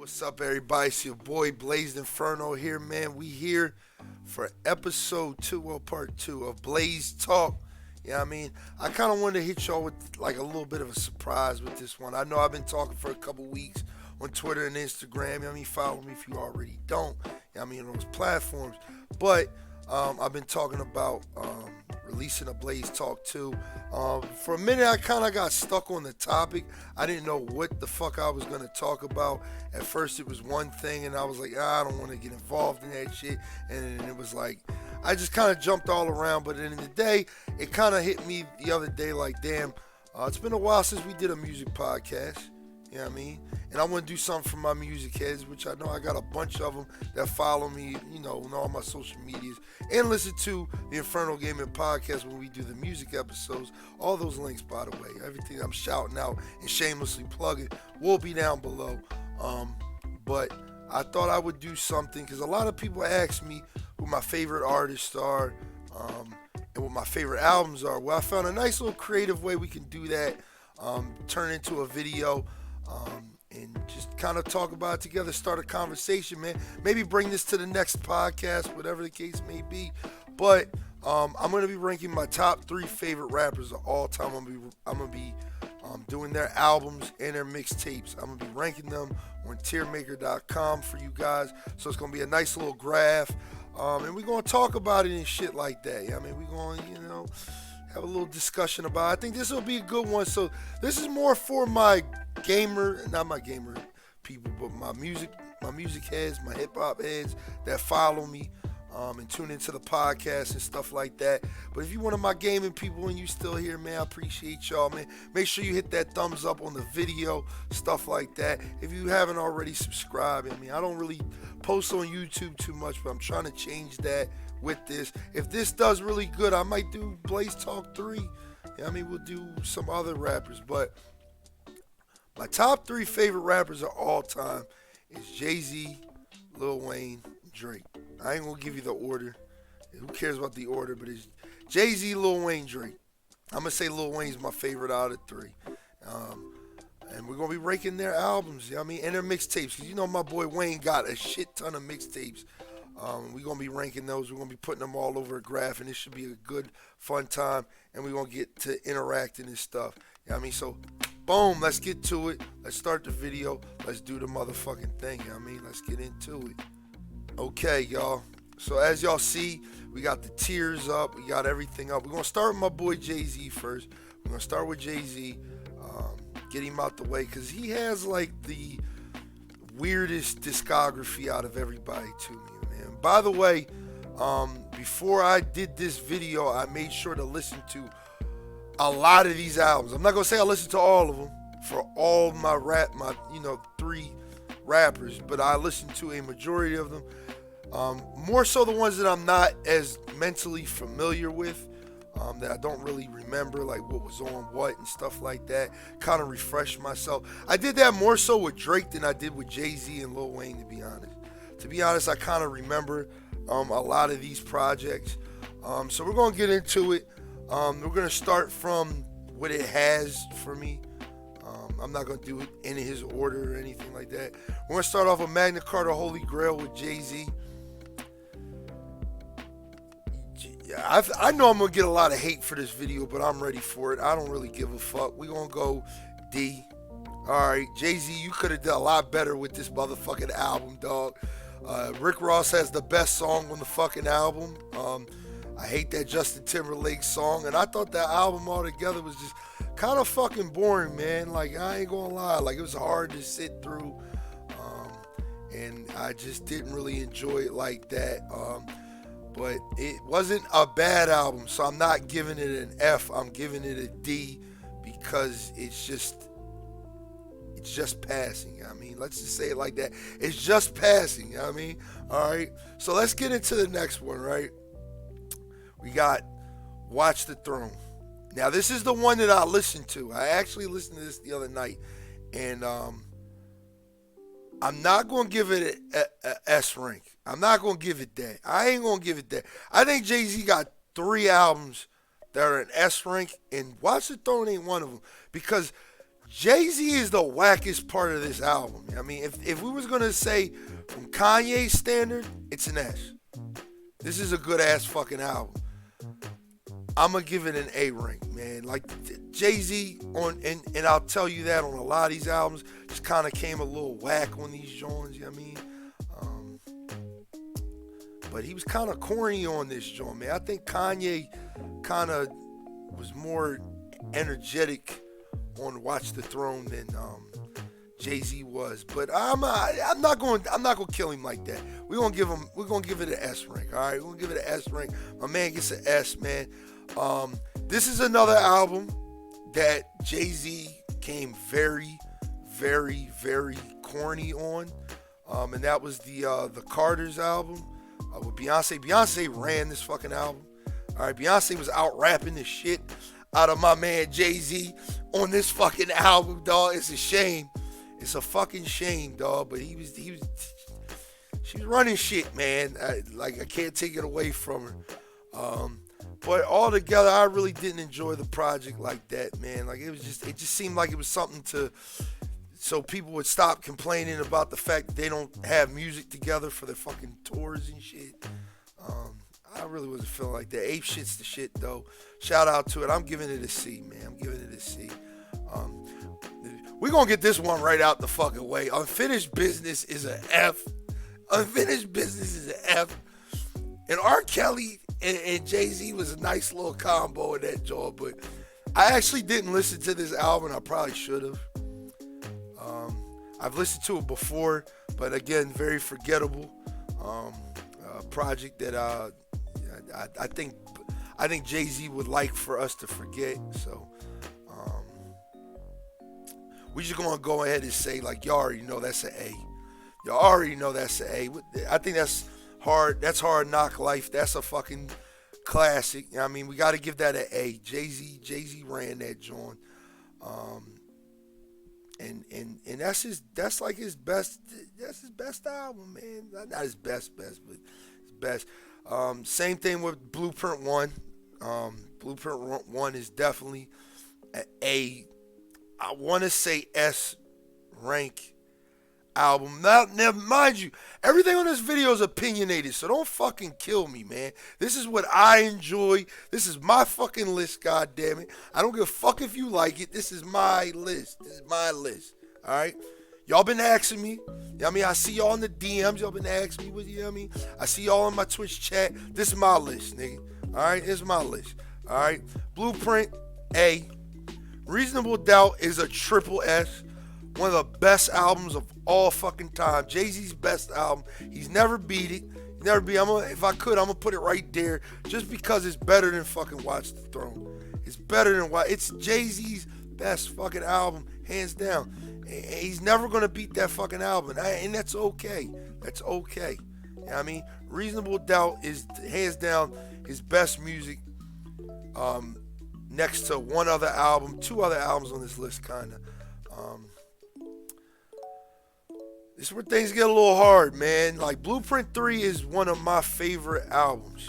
What's up, everybody? It's your boy Blazed Inferno here, man. We here for episode 2 or part 2 of Blaze Talk. You know what I mean? I kind of wanted to hit y'all with like a little bit of a surprise with this one. I know I've been talking for a couple weeks on Twitter and Instagram. You know what I mean? Follow me if you already don't. You know what I mean? On those platforms. But I've been talking about releasing a Blaze Talk 2. For a minute, I kind of got stuck on the topic. I didn't know what the fuck I was going to talk about. At first, it was one thing, and I was like, I don't want to get involved in that shit. And then it was like, I just kind of jumped all around. But at the end of the day, it kind of hit me the other day like, damn, it's been a while since we did a music podcast. You know what I mean? And I want to do something for my music heads, which I know I got a bunch of them that follow me, you know, on all my social medias, and listen to the Infernal Gaming Podcast when we do the music episodes. All those links, by the way, everything I'm shouting out and shamelessly plugging will be down below. But I thought I would do something because a lot of people ask me who my favorite artists are and what my favorite albums are. Well, I found a nice little creative way we can do that, turn into a video. And just kind of talk about it together, start a conversation, man. Maybe bring this to the next podcast, whatever the case may be. But I'm going to be ranking my top 3 favorite rappers of all time. I'm gonna be doing their albums and their mixtapes. I'm going to be ranking them on tiermaker.com for you guys. So it's going to be a nice little graph. And we're going to talk about it and shit like that. I mean, we're going to, have a little discussion about it. I think this will be a good one. So this is more for my not my gamer people, but my music heads, my hip hop heads that follow me and tune into the podcast and stuff like that. But if you're one of my gaming people and you still here, man, I appreciate y'all, man. Make sure you hit that thumbs up on the video, stuff like that. If you haven't already subscribed, I mean, I don't really post on YouTube too much, but I'm trying to change that with this. If this does really good, I might do Blaze Talk 3. Yeah, I mean, we'll do some other rappers, but my top 3 favorite rappers of all time is Jay-Z, Lil Wayne, Drake. I ain't gonna give you the order. Who cares about the order? But it's Jay-Z, Lil Wayne, Drake. I'm gonna say Lil Wayne's my favorite out of 3. And we're gonna be ranking their albums, you know what I mean, and their mixtapes. Cause you know my boy Wayne got a shit ton of mixtapes. We're going to be ranking those. We're going to be putting them all over a graph, and this should be a good, fun time, and we're going to get to interacting and stuff. You know what I mean? So, boom, let's get to it. Let's start the video. Let's do the motherfucking thing. You know what I mean? Let's get into it. Okay, y'all. So, as y'all see, we got the tiers up. We got everything up. We're going to start with my boy Jay-Z first. We're going to start with Jay-Z, get him out the way, because he has, like, the weirdest discography out of everybody to me. By the way, before I did this video, I made sure to listen to a lot of these albums. I'm not going to say I listened to all of them for all my 3 rappers, but I listened to a majority of them. More so the ones that I'm not as mentally familiar with, that I don't really remember, like what was on what and stuff like that. Kind of refresh myself. I did that more so with Drake than I did with Jay-Z and Lil Wayne, to be honest. To be honest, I kind of remember a lot of these projects. So we're going to get into it. We're going to start from what it has for me. I'm not going to do it in his order or anything like that. We're going to start off with Magna Carta Holy Grail with Jay-Z. Yeah, I know I'm going to get a lot of hate for this video, but I'm ready for it. I don't really give a fuck. We're going to go D. Alright, Jay-Z, you could have done a lot better with this motherfucking album, dog. Rick Ross has the best song on the fucking album. I hate that Justin Timberlake song, and I thought that album altogether was just kind of fucking boring, man. Like, I ain't gonna lie, like, it was hard to sit through, and I just didn't really enjoy it like that. But it wasn't a bad album, so I'm not giving it an F. I'm giving it a D because it's just passing. I mean, let's just say it like that. It's just passing. I mean, all right. So let's get into the next one, right? We got Watch the Throne. Now, this is the one that I listened to. I actually listened to this the other night, and I'm not going to give it a S rank. I'm not going to give it that. I ain't going to give it that. I think Jay-Z got 3 albums that are an S rank, and Watch the Throne ain't one of them, because Jay-Z is the wackest part of this album. I mean, if we was gonna say from Kanye's standard, it's an S. This is a good ass fucking album. I'm gonna give it an A rank, man. Like Jay-Z on, and I'll tell you that on a lot of these albums, just kind of came a little whack on these joints. You know what I mean? But he was kind of corny on this joint, man. I think Kanye kind of was more energetic on Watch the Throne than Jay-Z was. But I'm not going to kill him like that. We're gonna give it an S rank. All right, we're gonna give it an S rank. My man gets an S, man. This is another album that Jay-Z came very, very, very corny on, and that was the Carter's album with Beyonce. Beyonce ran this fucking album. All right, Beyonce was out rapping the shit out of my man Jay-Z on this fucking album, dog. It's a shame. It's a fucking shame, dog. But she was running shit, man. I can't take it away from her. But altogether, I really didn't enjoy the project like that, man. Like it just seemed like it was something so people would stop complaining about the fact that they don't have music together for their fucking tours and shit. I really wasn't feeling like that. Ape shit's the shit, though. Shout out to it. I'm giving it a C, man. I'm giving it a C. We're going to get this one right out the fucking way. Unfinished Business is an F. Unfinished Business is an F. And R. Kelly and Jay-Z was a nice little combo in that joint, but I actually didn't listen to this album. I probably should have. I've listened to it before, but again, very forgettable project that I think Jay-Z would like for us to forget. So we just gonna go ahead and say, like, y'all already know that's an A. Y'all already know that's an A. I think that's hard. That's Hard Knock Life. That's a fucking classic. I mean, we got to give that an A. Jay-Z ran that joint. And that's like his best. That's his best album, man. Not his best, but his best. Same thing with Blueprint 1. Blueprint 1 is definitely an A. I want to say S rank album. Now, mind you, everything on this video is opinionated, so don't fucking kill me, man. This is what I enjoy. This is my fucking list, goddammit. I don't give a fuck if you like it. This is my list. This is my list. All right? Y'all been asking me. You know what I mean? I see y'all in the DMs. Y'all been asking me. You know what I mean? I see y'all in my Twitch chat. This is my list, nigga. All right? This is my list. All right? Blueprint, A. Reasonable Doubt is a triple S. One of the best albums of all fucking time. Jay-Z's best album. He's never beat it. Never beat. If I could, I'm gonna put it right there, just because it's better than fucking Watch the Throne. It's better than It's Jay-Z's best fucking album, hands down. He's never gonna beat that fucking album, and that's okay. That's okay. You know what I mean? Reasonable Doubt is hands down his best music. Next to one other album, two other albums on this list, kinda. This is where things get a little hard, man. Like, Blueprint 3 is one of my favorite albums.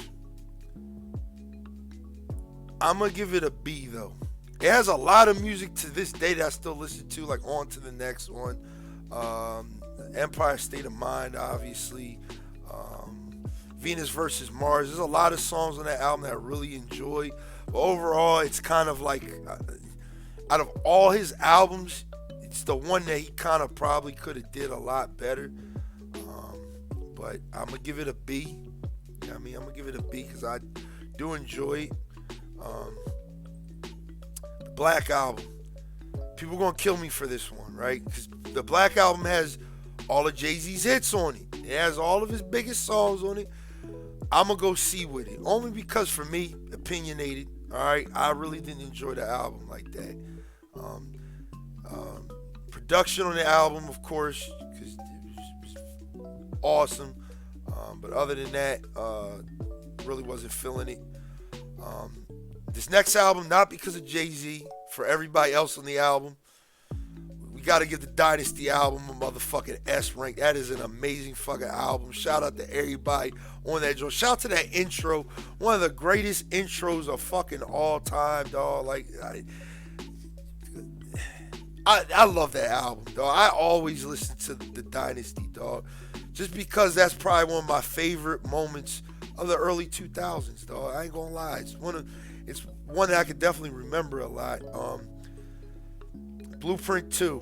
I'm going to give it a B, though. It has a lot of music to this day that I still listen to, like On to the Next One. Empire State of Mind, obviously. Venus versus Mars. There's a lot of songs on that album that I really enjoy. But overall, it's kind of like, out of all his albums, it's the one that he kind of probably could have did a lot better. But I'm going to give it a B. You know what I mean? I'm going to give it a B because I do enjoy it. The Black Album. People going to kill me for this one, right? Because the Black Album has all of Jay-Z's hits on it. It has all of his biggest songs on it. I'm going to go C with it. Only because, for me, opinionated. All right? I really didn't enjoy the album like that. Production on the album, of course, because it was awesome. But other than that, really wasn't feeling it. This next album, not because of Jay-Z, for everybody else on the album, we got to give the Dynasty album a motherfucking S rank. That is an amazing fucking album. Shout out to everybody on that joint. Shout out to that intro. One of the greatest intros of fucking all time, dog. Like, I love that album, dog. I always listen to the Dynasty, dog, just because that's probably one of my favorite moments of the early 2000s, dog. I ain't gonna lie, it's one that I could definitely remember a lot. Blueprint 2.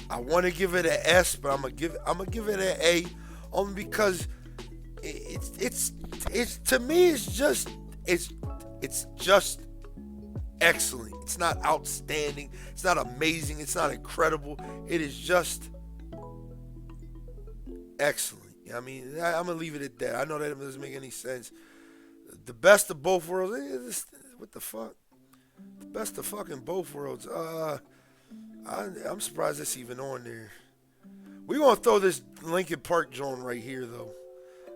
I want to give it an S, but I'm gonna give it an A, only because it's to me it's just excellent. It's not outstanding. It's not amazing. It's not incredible. It is just excellent. I mean, I'm gonna leave it at that. I know that doesn't make any sense. The best of both worlds. What the fuck? The best of fucking both worlds. I'm surprised that's even on there. We gonna throw this Linkin Park joint right here, though.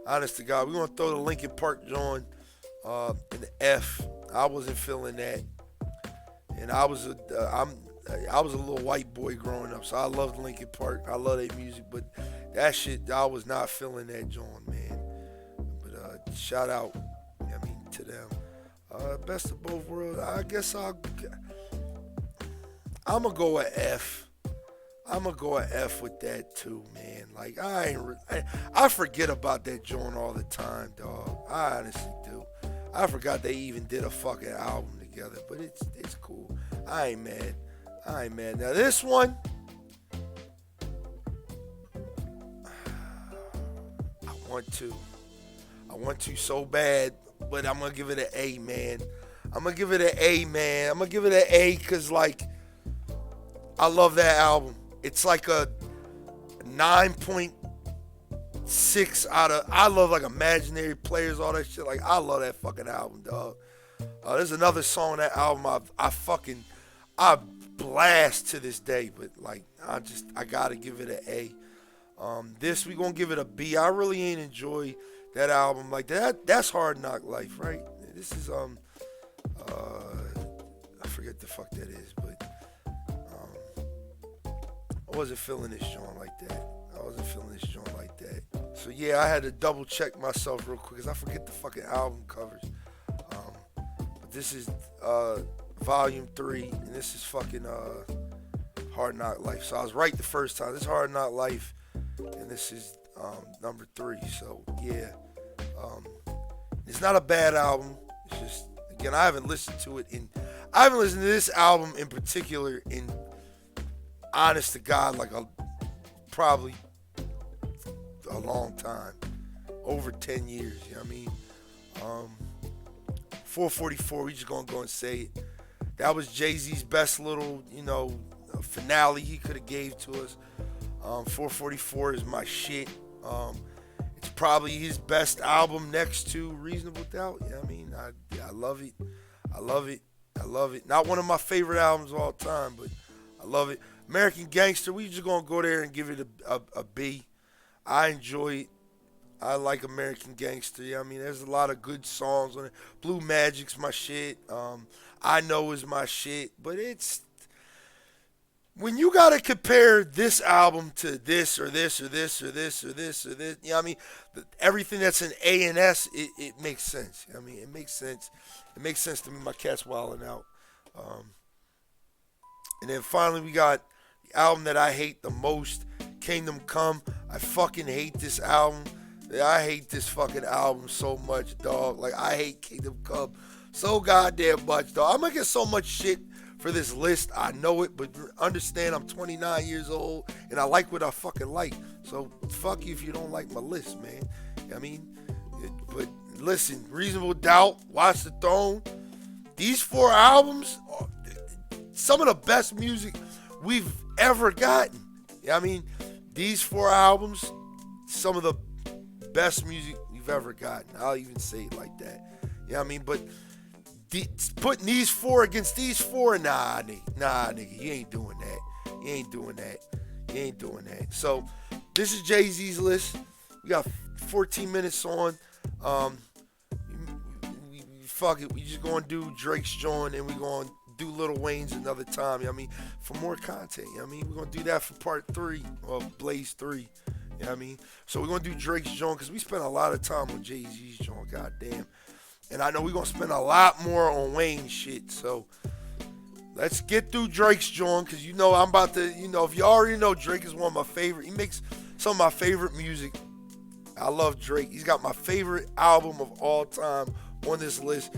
Honest to God, we gonna throw the Linkin Park joint in the F. I wasn't feeling that, and I was a little white boy growing up, so I loved Linkin Park. I love their music, but that shit, I was not feeling that joint, man. But shout out, I mean, to them. Best of both worlds. I guess I'm gonna go a F. I'm gonna go a F with that too, man. Like I forget about that joint all the time, dog. I honestly do. I forgot they even did a fucking album together, but it's cool. I ain't mad. Now this one, I want to so bad, but I'm gonna give it an A, man. I'm gonna give it an A because like I love that album. It's like a 9.6 out of. I love like Imaginary Players, all that shit. Like I love that fucking album, dog. There's another song on that album I blast to this day, but like I gotta give it an A. This we gonna give it a B. I really ain't enjoy that album like that. That's Hard Knock Life, right? This is I forget the fuck that is, but I wasn't feeling this joint like that. So yeah, I had to double check myself real quick because I forget the fucking album covers. But this is volume 3, and this is fucking Hard Knock Life. So I was right the first time. This is Hard Knock Life, and this is number 3. So yeah, it's not a bad album. It's just, again, I haven't listened to this album in particular in, honest to God, like probably a long time, over 10 years. You know what I mean? 444. We just gonna go and say it. That was Jay-Z's best little, finale he could have gave to us. 444 is my shit. It's probably his best album next to Reasonable Doubt. You know what I mean? I love it. Not one of my favorite albums of all time, but I love it. American Gangster, we just gonna go there and give it a B. I enjoy it. I like American Gangster. You know what I mean? There's a lot of good songs on it. Blue Magic's my shit. I Know is my shit. But it's, when you gotta compare this album to this or this or this or this or this or this, you know what I mean? Everything that's an A and S, it makes sense. You know what I mean? It makes sense. It makes sense to me. My cat's wilding out. And then finally we got the album that I hate the most, Kingdom Come. I fucking hate this album. I hate this fucking album so much, dog. Like, I hate Kingdom Come so goddamn much, dog. I'm gonna get so much shit for this list. I know it, but understand I'm 29 years old and I like what I fucking like. So fuck you if you don't like my list, man. I mean, but listen, Reasonable Doubt, Watch the Throne. These 4 albums are some of the best music we've ever gotten. I mean, these 4 albums, some of the best music we've ever gotten. I'll even say it like that. You know what I mean? But putting these 4 against these 4, nah, nigga, you ain't doing that. So, this is Jay-Z's list. We got 14 minutes on. Fuck it, we just gonna do Drake's joint and we gonna do Lil Wayne's another time. You know what I mean? For more content. You know what I mean? We're gonna do that for part 3 of Blaze 3. You know what I mean? So we're gonna do Drake's joint because we spent a lot of time on Jay-Z's joint, goddamn. And I know we're gonna spend a lot more on Wayne's shit. So Let's get through Drake's joint, because I'm about to, if you already know, Drake is one of my favorite. He makes some of my favorite music. I love Drake. He's got my favorite album of all time on this list.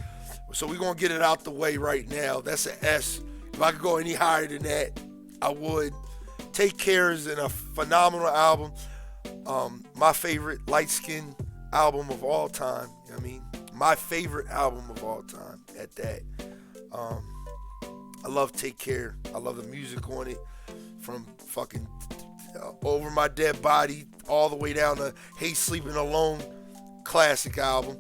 So we're going to get it out the way right now. That's an S. If I could go any higher than that, I would. Take Care is a phenomenal album. My favorite light skin album of all time. My favorite album of all time at that. I love Take Care. I love the music on it. From fucking Over My Dead Body all the way down to Hey Sleeping Alone. Classic album.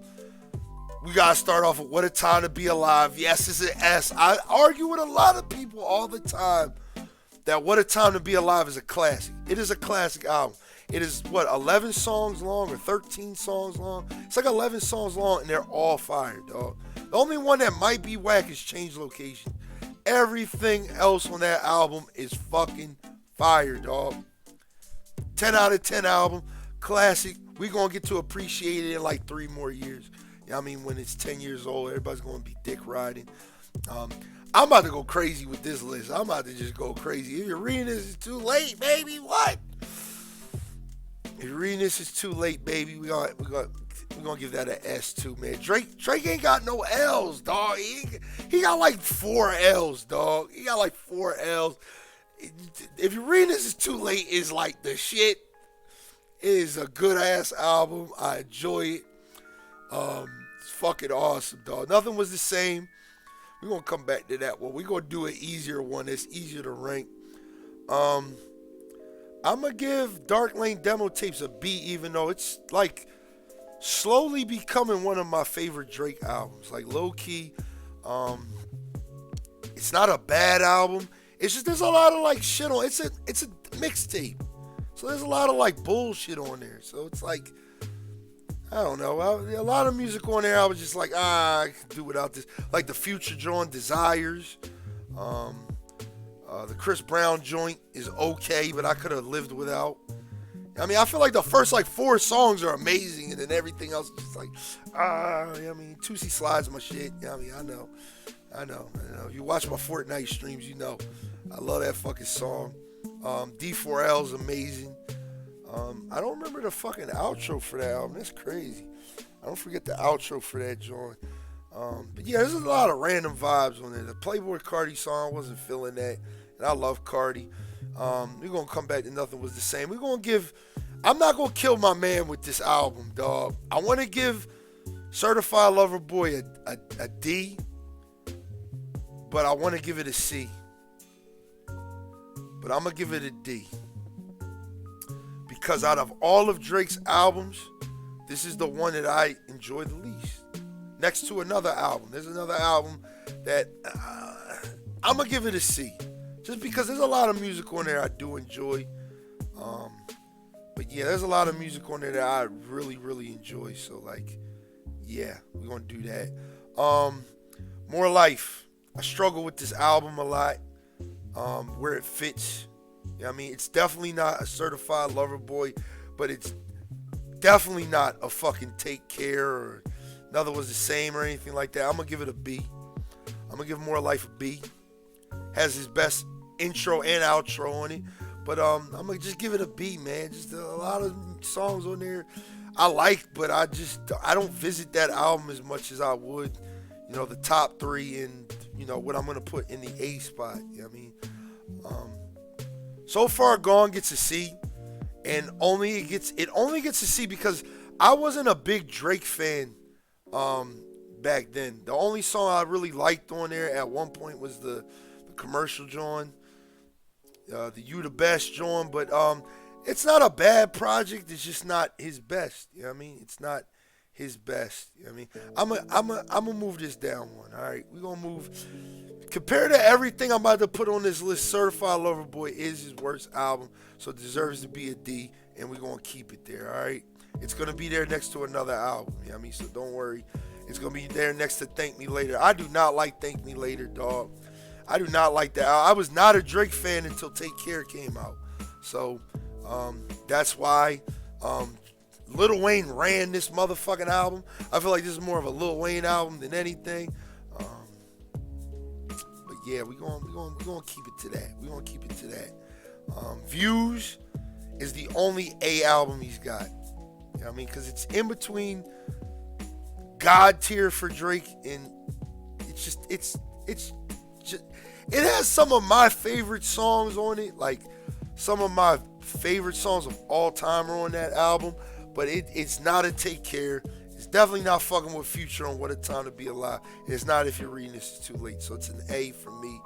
We gotta start off with What a Time to Be Alive. Yes, it's an S. I argue with a lot of people all the time that What a Time to Be Alive is a classic. It is a classic album. It is, 11 songs long or 13 songs long? It's like 11 songs long, and they're all fire, dog. The only one that might be whack is Change Location. Everything else on that album is fucking fire, dog. 10 out of 10 album. Classic. We're going to get to appreciate it in like 3 more years. When it's 10 years old, everybody's going to be dick riding. I'm about to go crazy with this list. I'm about to just go crazy. If you're reading this, it's too late, baby. What? If you're reading this, it's too late, baby. We're gonna give that an S too, man. Drake ain't got no L's, dog. He got like 4 L's, dog. He got like 4 L's. If you're reading this, it's too late. Is like the shit. It is a good ass album. I enjoy it. It's fucking awesome, dog. Nothing was the same. We're gonna come back to that one. We're gonna do an easier one that's easier to rank. I'm gonna give Dark Lane demo tapes a B, even though it's like slowly becoming one of my favorite Drake albums. Like low key, it's not a bad album. It's just there's a lot of like shit on. It's a mixtape, so there's a lot of like bullshit on there. So it's like, I don't know. A lot of music on there, I was just like, I could do without this. Like the Future joint, Desires. The Chris Brown joint is okay, but I could have lived without. I feel like the first like 4 songs are amazing, and then everything else is just like, Tootsie Slide's my shit. I know. If you watch my Fortnite streams, you know. I love that fucking song. D4L is amazing. I don't remember the fucking outro for that album. That's crazy. I don't forget the outro for that joint. But yeah, there's a lot of random vibes on there. The Playboy Cardi song, I wasn't feeling that. And I love Cardi. We're going to come back to Nothing Was the Same. I'm not going to kill my man with this album, dog. I want to give Certified Lover Boy a D. But I want to give it a C. But I'm going to give it a D. Because out of all of Drake's albums, this is the one that I enjoy the least. Next to another album. There's another album that I'm going to give it a C. Just because there's a lot of music on there I do enjoy. But yeah, there's a lot of music on there that I really, really enjoy. So like, yeah, we're going to do that. More Life. I struggle with this album a lot. Where it fits. It's definitely not a Certified Lover Boy, but it's definitely not a fucking Take Care or Nothing Was the Same or anything like that. I'm going to give it a B. I'm going to give More Life a B. Has his best intro and outro on it. But I'm going to just give it a B, man. Just a lot of songs on there I like, but I don't visit that album as much as I would, the top 3 and, what I'm going to put in the A spot. So Far Gone gets a C. And it only gets a C because I wasn't a big Drake fan back then. The only song I really liked on there at one point was the commercial joint, the You the Best joint, but it's not a bad project. It's just not his best. It's not his best. I'm gonna move this down one. All right, we're gonna move. Compared to everything I'm about to put on this list, Certified Lover Boy is his worst album, so it deserves to be a D, and we're gonna keep it there. All right, it's gonna be there next to another album. So don't worry. It's gonna be there next to Thank Me Later. I do not like Thank Me Later, dog. I do not like that. I was not a Drake fan until Take Care came out. So that's why Lil Wayne ran this motherfucking album. I feel like this is more of a Lil Wayne album than anything. But yeah, we gonna keep it to that. We gonna keep it to that. Views is the only A album he's got. You know what I mean? Because it's in between God tier for Drake, and it's just, it has some of my favorite songs on it. Like some of my favorite songs of all time are on that album, but it's not a Take Care. It's definitely not fucking with Future on What a Time to Be Alive. It's not If You're Reading This, It's Too Late. So it's an A for me.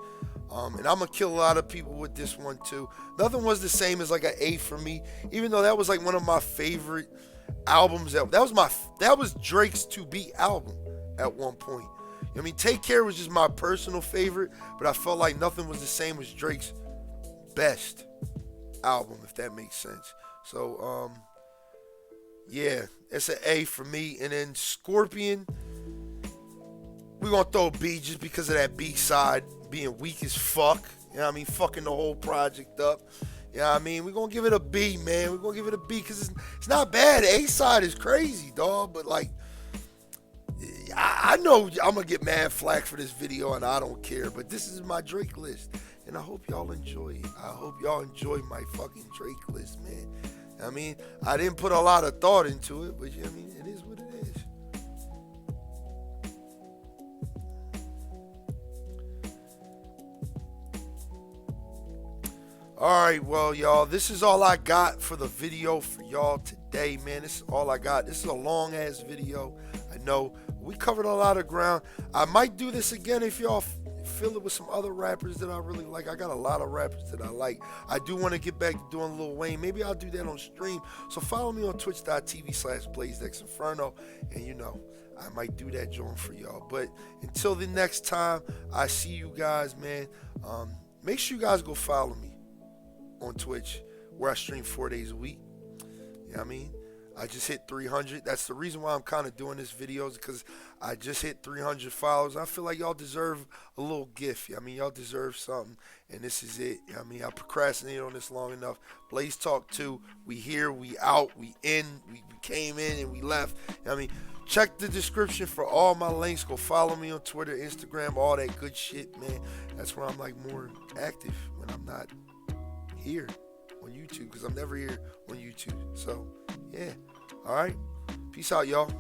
And I'm gonna kill a lot of people with this one too. Nothing was the same as like an A for me, even though that was like one of my favorite albums. That was Drake's To Be album at one point. I mean, Take Care was just my personal favorite, but I felt like nothing was the same as Drake's best album, if that makes sense. So, yeah, it's an A for me. And then Scorpion, we're going to throw a B just because of that B side being weak as fuck. You know what I mean? Fucking the whole project up. You know what I mean? We're going to give it a B, man. We're going to give it a B because it's not bad. A side is crazy, dog. But, like, I know I'm going to get mad flack for this video, and I don't care. But this is my Drake list. And I hope y'all enjoy it. I hope y'all enjoy my fucking Drake list, man. I mean, I didn't put a lot of thought into it, but I mean, it is what it is. Alright, well, y'all, this is all I got for the video for y'all today, man. This is all I got. This is a long-ass video. I know we covered a lot of ground. I might do this again if y'all feel it with some other rappers that I really like. I got a lot of rappers that I like. I do want to get back to doing Lil Wayne. Maybe I'll do that on stream. So follow me on twitch.tv/BlazeXinferno. And you know, I might do that joint for y'all. But until the next time, I see you guys, man. Make sure you guys go follow me on Twitch, where I stream 4 days a week. You know what I mean? I just hit 300. That's the reason why I'm kind of doing this video, is because I just hit 300 followers. I feel like y'all deserve a little gift. I mean, y'all deserve something, and this is it. I mean, I procrastinated on this long enough. Blaze Talk 2, we here, we out, we in, we came in and we left. I mean, check the description for all my links. Go follow me on Twitter, Instagram, all that good shit, man. That's where I'm like more active when I'm not here on YouTube, because I'm never here on YouTube. So, yeah. All right. Peace out, y'all.